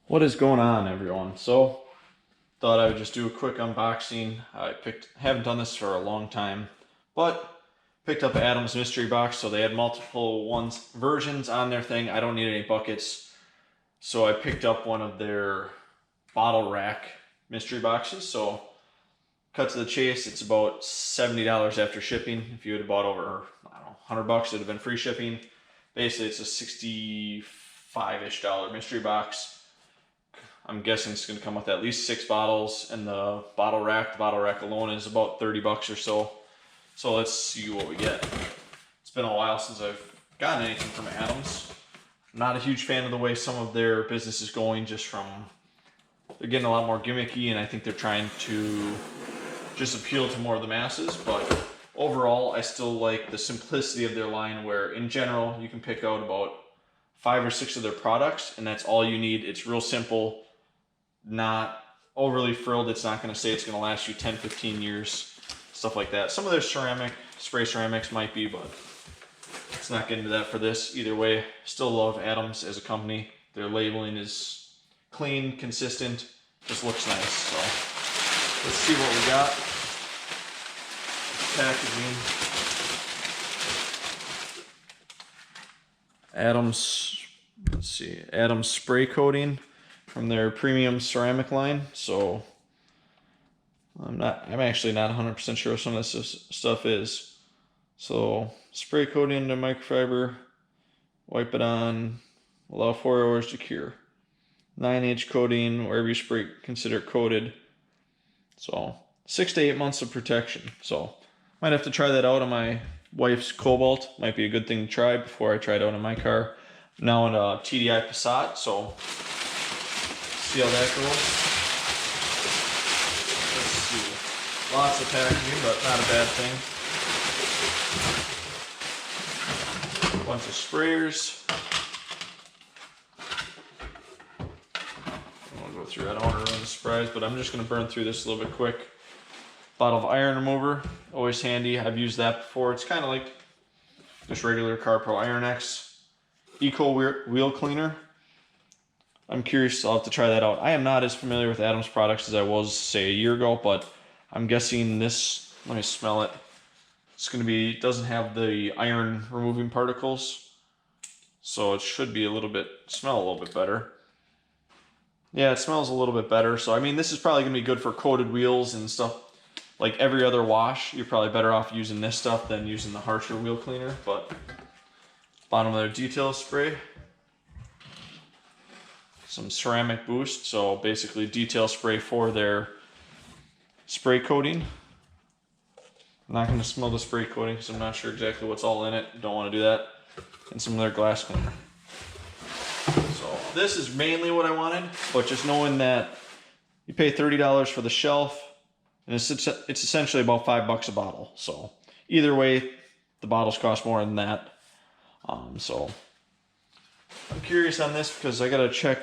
What is going on, everyone? So, thought I would just do a quick unboxing. Haven't done this for a long time, but picked up Adam's mystery box. So they had multiple versions on their thing. I don't need any buckets, so I picked up one of their bottle rack mystery boxes. So, cut to the chase, it's about $70 after shipping. If you had bought over, I don't know, $100, it'd have been free shipping. Basically, it's a 65-ish dollar mystery box. I'm guessing it's going to come with at least 6 bottles, and the bottle rack alone is about $30 or so. So let's see what we get. It's been a while since I've gotten anything from Adams. I'm not a huge fan of the way some of their business is going, just from they're getting a lot more gimmicky, and I think they're trying to just appeal to more of the masses. But overall, I still like the simplicity of their line, where in general you can pick out about 5 or 6 of their products, and that's all you need. It's real simple. Not overly frilled. It's not going to say it's going to last you 10, 15 years, stuff like that. Some of their spray ceramics might be, but let's not get into that for this. Either way, still love Adams as a company. Their labeling is clean, consistent, just looks nice. So let's see what we got. Packaging. Adams, let's see, Adams spray coating from their premium ceramic line. So I'm actually not 100% sure what some of this stuff is. So spray coating into microfiber, wipe it on, allow 4 hours to cure. 9-inch coating, wherever you spray, consider it coated. So 6 to 8 months of protection. So might have to try that out on my wife's Cobalt. Might be a good thing to try before I try it out on my car. I'm now in a TDI Passat, so see how that goes. Let's see. Lots of packaging, but not a bad thing. A bunch of sprayers. I'll go through. I don't want to ruin the surprise, but I'm just going to burn through this a little bit quick. Bottle of iron remover, always handy. I've used that before. It's kind of like just regular CarPro Iron X. Eco wheel cleaner. I'm curious, I'll have to try that out. I am not as familiar with Adams products as I was, say, a year ago, but I'm guessing this, let me smell it. It's going to be, doesn't have the iron removing particles, so it should be smell a little bit better. Yeah, it smells a little bit better. So, I mean, this is probably going to be good for coated wheels and stuff. Like every other wash, you're probably better off using this stuff than using the harsher wheel cleaner. But bottom of their detail spray. Some ceramic boost, so basically detail spray for their spray coating. I'm not going to smell the spray coating because I'm not sure exactly what's all in it. Don't want to do that. And some of their glass cleaner. So this is mainly what I wanted, but just knowing that you pay $30 for the shelf, and it's essentially about $5 a bottle. So either way, the bottles cost more than that. So I'm curious on this because I gotta check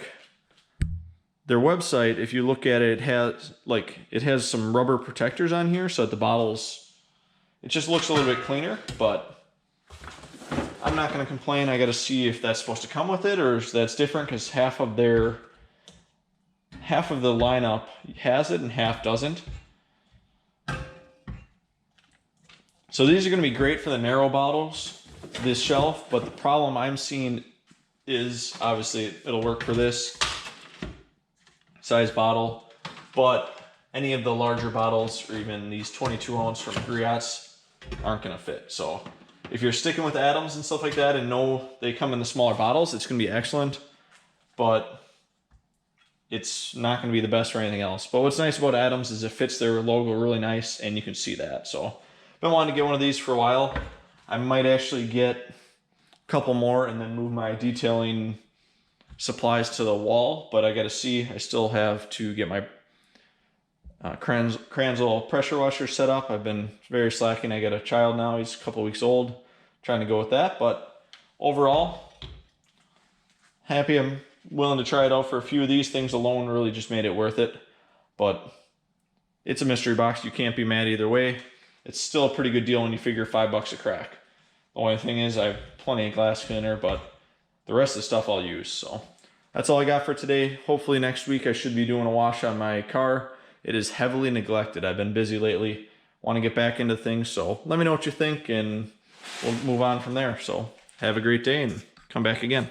their website. If you look at it, it has some rubber protectors on here, so that the bottles, it just looks a little bit cleaner. But I'm not gonna complain. I gotta see if that's supposed to come with it or if that's different, because half of the lineup has it and half doesn't. So these are going to be great for the narrow bottles, this shelf, but the problem I'm seeing is, obviously it'll work for this size bottle, but any of the larger bottles, or even these 22 ounce from Griot's, aren't going to fit. So if you're sticking with Adams and stuff like that and know they come in the smaller bottles, it's going to be excellent, but it's not going to be the best for anything else. But what's nice about Adams is it fits their logo really nice, and you can see that. So been wanting to get one of these for a while. I might actually get a couple more and then move my detailing supplies to the wall, but I got to see. I still have to get my Kranzel pressure washer set up. I've been very slacking. I got a child now. He's a couple weeks old. Trying to go with that, but overall, happy. I'm willing to try it out for a few of these things alone. Really just made it worth it. But it's a mystery box. You can't be mad either way. It's still a pretty good deal when you figure $5 a crack. The only thing is I have plenty of glass cleaner, but the rest of the stuff I'll use. So that's all I got for today. Hopefully next week I should be doing a wash on my car. It is heavily neglected. I've been busy lately. Want to get back into things, so let me know what you think and we'll move on from there. So have a great day and come back again.